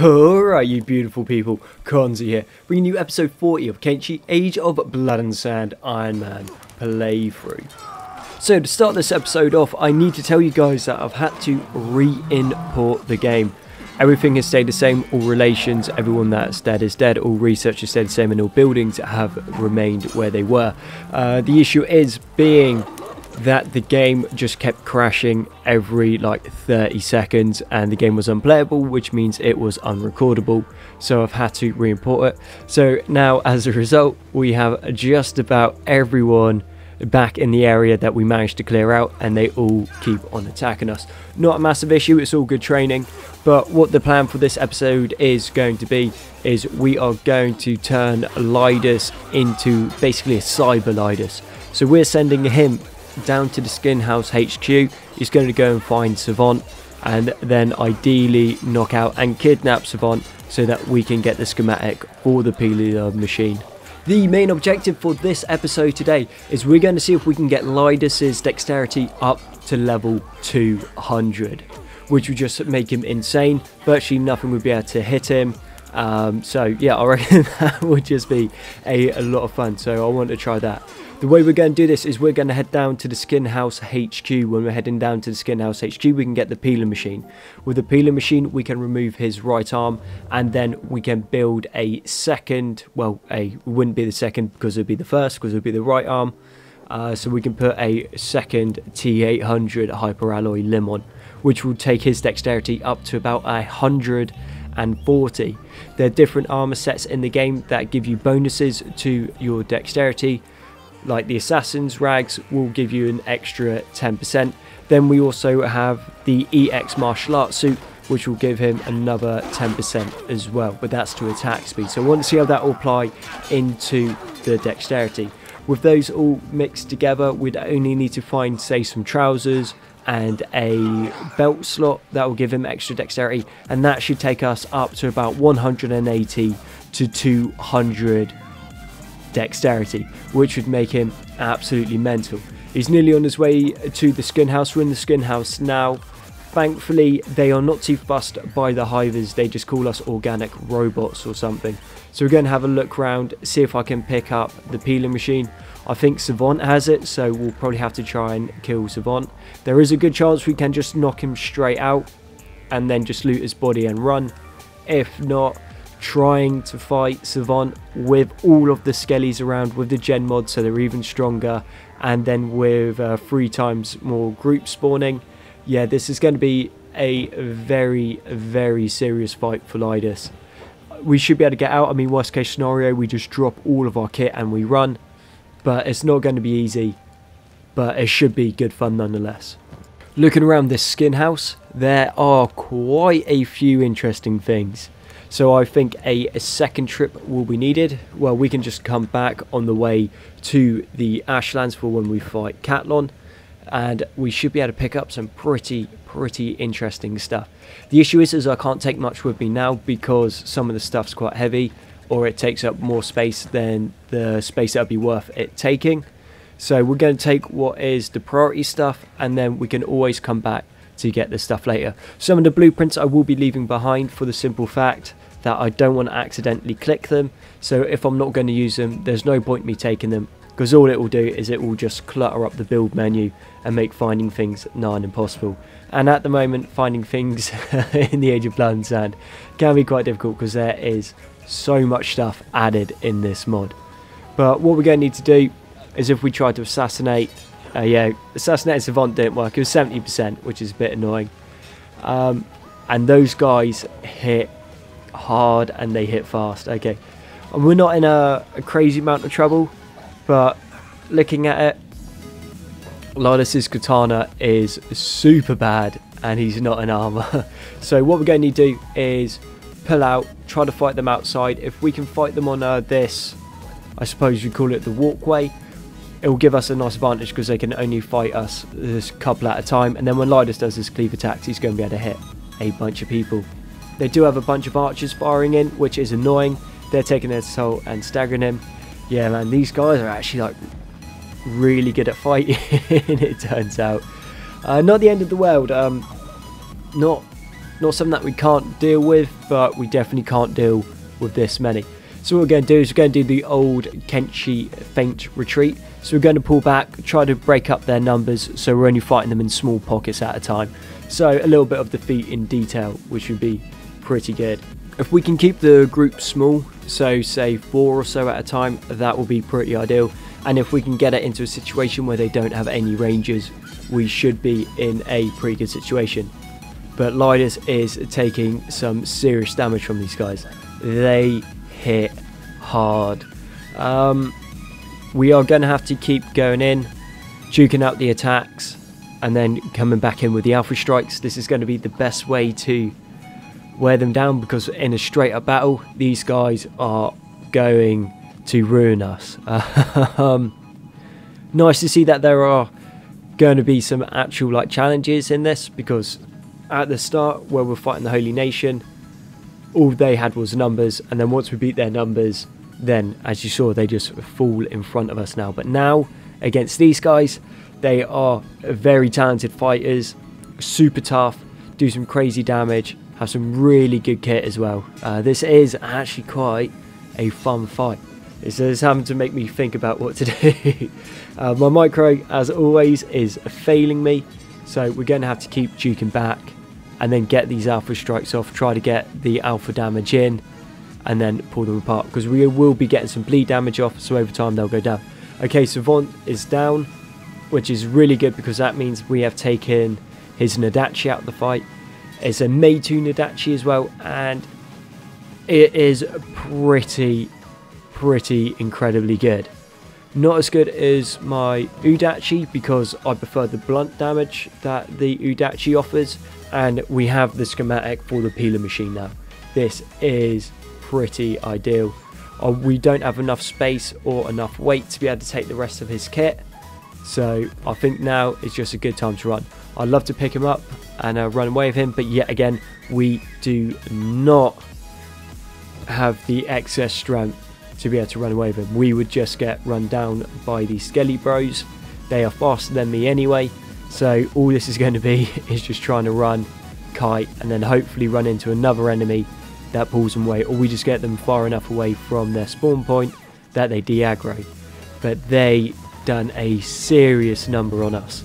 Alright, you beautiful people, Konzi here, bringing you episode 40 of Kenshi Age of Blood and Sand Iron Man playthrough. So to start this episode off, I need to tell you guys that I've had to re-import the game. Everything has stayed the same, all relations, everyone that's dead is dead, all research has stayed the same, and all buildings have remained where they were. The issue is being that the game just kept crashing every like 30 seconds and the game was unplayable, which means it was unrecordable, so I've had to re-import it. So now as a result we have just about everyone back in the area that we managed to clear out, and they all keep on attacking us. Not a massive issue, it's all good training, but what the plan for this episode is going to be is we are going to turn Lidus into basically a cyber Lidus. So we're sending him down to the skin house HQ. He's going to go and find Savant and then ideally knock out and kidnap Savant so that we can get the schematic for the peeler machine. The main objective for this episode today is we're going to see if we can get Lidus's dexterity up to level 200, which would just make him insane. Virtually nothing would be able to hit him. So yeah, I reckon that would just be a lot of fun, so I want to try that. The way we're going to do this is we're going to head down to the skin house HQ. When we're heading down to the skin house HQ, we can get the peeler machine. With the peeler machine, we can remove his right arm, and then we can build a second, well, it wouldn't be the second because it would be the first, because it would be the right arm. So we can put a second T800 hyperalloy limb on, which will take his dexterity up to about 140. There are different armor sets in the game that give you bonuses to your dexterity. Like the Assassin's Rags will give you an extra 10%. Then we also have the EX Martial Arts suit, which will give him another 10% as well, but that's to attack speed. So I want to see how that will apply into the dexterity. With those all mixed together, we'd only need to find, say, some trousers and a belt slot that will give him extra dexterity, and that should take us up to about 180 to 200 dexterity, which would make him absolutely mental. He's nearly on his way to the skin house. We're in the skin house now. Thankfully they are not too fussed by the hivers, they just call us organic robots or something. So we're going to have a look around, see if I can pick up the peeling machine. I think Savant has it, so we'll probably have to try and kill Savant. There is a good chance we can just knock him straight out and then just loot his body and run. If not, trying to fight Savant with all of the skellies around with the gen mod so they're even stronger, and then with 3 times more group spawning. Yeah, this is going to be a very serious fight for Lidus. We should be able to get out. I mean, worst case scenario, we just drop all of our kit and we run, but it's not going to be easy, but it should be good fun nonetheless. Looking around this skin house, there are quite a few interesting things. So I think a second trip will be needed. Well, we can just come back on the way to the Ashlands for when we fight Catlon, and we should be able to pick up some pretty interesting stuff. The issue is I can't take much with me now because some of the stuff's quite heavy, or it takes up more space than the space that would be worth it taking. So we're going to take what is the priority stuff, and then we can always come back to get the stuff later. Some of the blueprints I will be leaving behind for the simple fact that I don't want to accidentally click them. So if I'm not going to use them, there's no point me taking them, because all it will do is it will just clutter up the build menu and make finding things nigh on impossible. And at the moment, finding things in the Age of Blood and Sand can be quite difficult because there is so much stuff added in this mod. But what we're going to need to do is, if we try to assassinate, assassinating Savant didn't work. It was 70%, which is a bit annoying. And those guys hit hard and they hit fast. Okay, and we're not in a crazy amount of trouble, but looking at it, Lidus's katana is super bad and he's not in armor. So what we're going to need to do is pull out, try to fight them outside. If we can fight them on this, I suppose you call it the walkway, it will give us a nice advantage because they can only fight us this couple at a time, and then when Lidus does his cleave attacks, he's going to be able to hit a bunch of people. They do have a bunch of archers firing in, which is annoying. They're taking their toll and staggering him. Yeah, man, these guys are actually like really good at fighting, it turns out. Not the end of the world. Not Not something that we can't deal with, but we definitely can't deal with this many. So what we're going to do is we're going to do the old Kenshi feint retreat. So we're going to pull back, try to break up their numbers, so we're only fighting them in small pockets at a time. So a little bit of defeat in detail, which would be pretty good. If we can keep the group small, so say 4 or so at a time, that will be pretty ideal. And if we can get it into a situation where they don't have any rangers, we should be in a pretty good situation. But Lidus is taking some serious damage from these guys. They hit hard. We are going to have to keep going in, duking out the attacks, and then coming back in with the alpha strikes. This is going to be the best way to wear them down, because in a straight up battle, these guys are going to ruin us. Nice to see that there are going to be some actual like challenges in this, because at the start where we're fighting the Holy Nation, all they had was numbers, and then once we beat their numbers, then as you saw, they just fall in front of us now. But now against these guys, they are very talented fighters, super tough, do some crazy damage, have some really good kit as well. This is actually quite a fun fight. It's having to make me think about what to do. My micro, as always, is failing me, so we're going to have to keep duking back and then get these alpha strikes off, try to get the alpha damage in, and then pull them apart, because we will be getting some bleed damage off, so over time they'll go down. Okay, Savant is down, which is really good, because that means we have taken his Nadachi out of the fight. It's a Meitu Nadachi as well, and it is pretty incredibly good. Not as good as my Udachi, because I prefer the blunt damage that the Udachi offers, and we have the schematic for the peeler machine now. This is pretty ideal. We don't have enough space or enough weight to be able to take the rest of his kit, so I think now is just a good time to run. I'd love to pick him up and run away with him, but yet again, we do not have the excess strength to be able to run away with him. We would just get run down by these Skelly Bros. They are faster than me anyway, so all this is going to be is just trying to run, kite, and then hopefully run into another enemy that pulls them away, or we just get them far enough away from their spawn point that they de-aggro. But they done a serious number on us,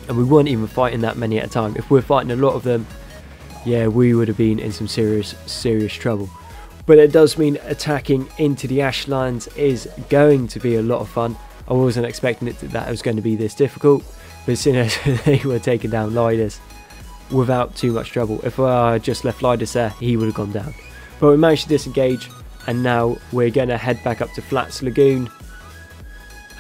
and we weren't even fighting that many at a time. If we're fighting a lot of them, yeah, we would have been in some serious trouble. But it does mean attacking into the Ashlands is going to be a lot of fun. I wasn't expecting that it was going to be this difficult, but as soon as they were taking down Lidus without too much trouble. If I had just left Lidus there, he would have gone down. But we managed to disengage, and now we're going to head back up to Flats Lagoon,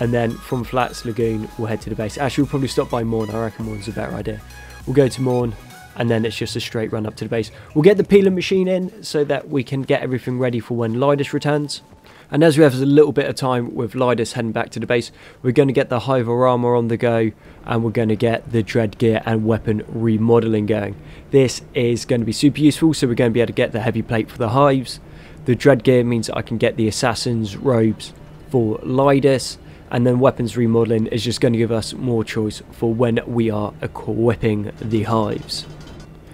and then from Flats Lagoon we'll head to the base. Actually, we'll probably stop by Morn. I reckon Morn's a better idea. We'll go to Morn, and then it's just a straight run up to the base. We'll get the peeler machine in so that we can get everything ready for when Lidus returns. And as we have a little bit of time with Lidus heading back to the base, we're going to get the Hive armor on the go, and we're going to get the dread gear and weapon remodeling going. This is going to be super useful, so we're going to be able to get the heavy plate for the Hives. The dread gear means I can get the assassin's robes for Lidus, and then weapons remodeling is just going to give us more choice for when we are equipping the Hives.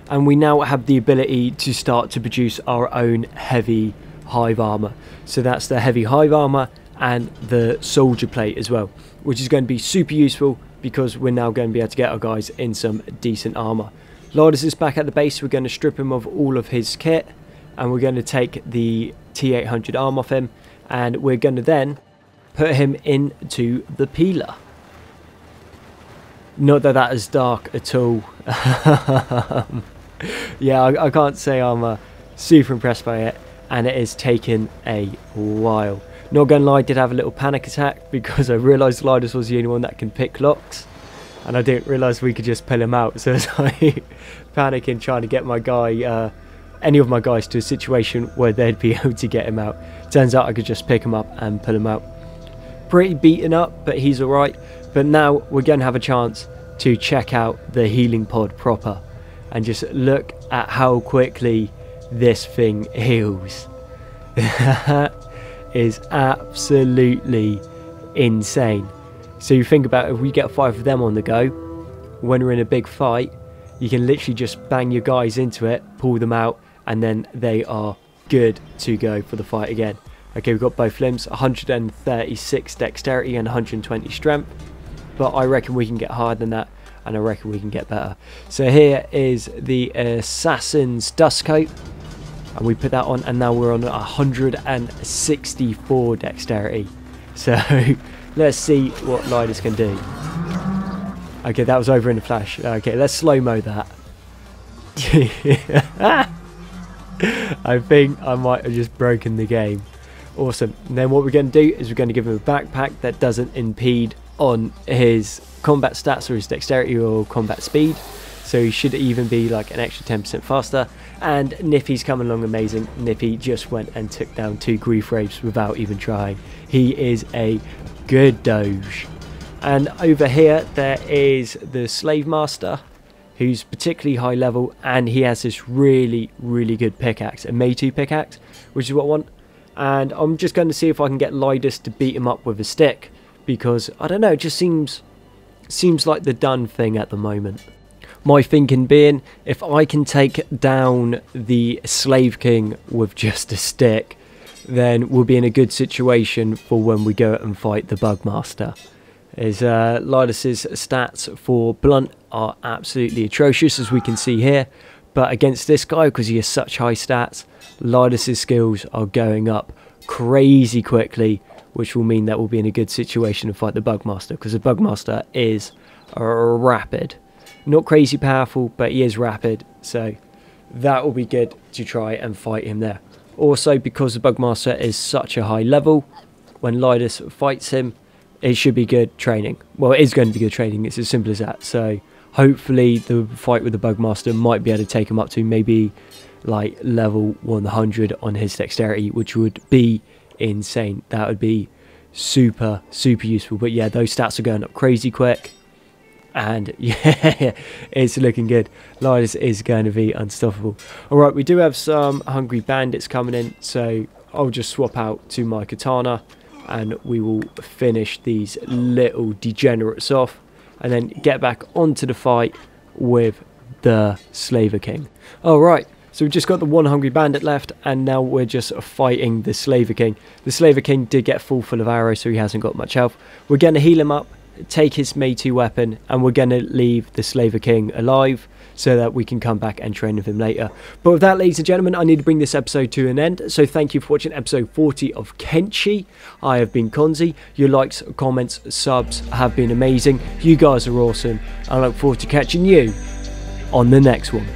And we now have the ability to start to produce our own heavy Hive armor. So that's the heavy Hive armor and the soldier plate as well, which is going to be super useful because we're now going to be able to get our guys in some decent armor. Lidus is back at the base. We're going to strip him of all of his kit, and we're going to take the T800 arm off him, and we're going to then put him into the peeler. Not that that is dark at all. Yeah, I can't say I'm super impressed by it, and it has taken a while. Not gonna lie, I did have a little panic attack because I realised Lidus was the only one that can pick locks, and I didn't realise we could just pull him out. So I was like panicking, trying to get my guy, any of my guys, to a situation where they'd be able to get him out. Turns out I could just pick him up and pull him out. Pretty beaten up, but he's alright. But now we're going to have a chance to check out the healing pod proper and just look at how quickly this thing heals. That is absolutely insane. So you think about it, if we get 5 of them on the go when we're in a big fight, you can literally just bang your guys into it, pull them out, and then they are good to go for the fight again. Okay, we've got both limbs, 136 dexterity and 120 strength, but I reckon we can get higher than that, and I reckon we can get better. So here is the Assassin's Dust Coat, and we put that on, and now we're on 164 dexterity. So let's see what Lidus can do. Okay, that was over in a flash. Okay, let's slow-mo that. I think I might have just broken the game. Awesome. And then what we're going to do is we're going to give him a backpack that doesn't impede on his combat stats or his dexterity or combat speed. So he should even be like an extra 10% faster. And Nippy's coming along amazing. Nippy just went and took down 2 grief rapes without even trying. He is a good doge. And over here there is the Slave Master, who's particularly high level, and he has this really good pickaxe, a May 2 pickaxe, which is what I want. And I'm just going to see if I can get Lidus to beat him up with a stick, because I don't know, it just seems like the done thing at the moment. My thinking being, if I can take down the Slave King with just a stick, then we'll be in a good situation for when we go and fight the Bugmaster. Lidus's stats for blunt are absolutely atrocious, as we can see here, but against this guy, because he has such high stats, Lidus's skills are going up crazy quickly, which will mean that we'll be in a good situation to fight the Bugmaster, because the Bugmaster is rapid. Not crazy powerful, but he is rapid, so that will be good to try and fight him there. Also, because the Bugmaster is such a high level, when Lidus fights him, it should be good training. Well, it is going to be good training, it's as simple as that. So hopefully the fight with the Bugmaster might be able to take him up to maybe like level 100 on his dexterity, which would be insane. That would be super useful. But yeah, those stats are going up crazy quick, and yeah, it's looking good. Lidus is going to be unstoppable. Alright, we do have some hungry bandits coming in, so I'll just swap out to my katana and we will finish these little degenerates off and then get back onto the fight with the Slaver King. Alright, so we've just got the one hungry bandit left, and now we're just fighting the Slaver King. The Slaver King did get full of arrows, so he hasn't got much health. We're going to heal him up, take his May 2 weapon, and we're going to leave the Slaver King alive so that we can come back and train with him later. But with that, ladies and gentlemen, I need to bring this episode to an end. So thank you for watching episode 40 of Kenshi. I have been Konzi. Your likes, comments, subs have been amazing. You guys are awesome. I look forward to catching you on the next one.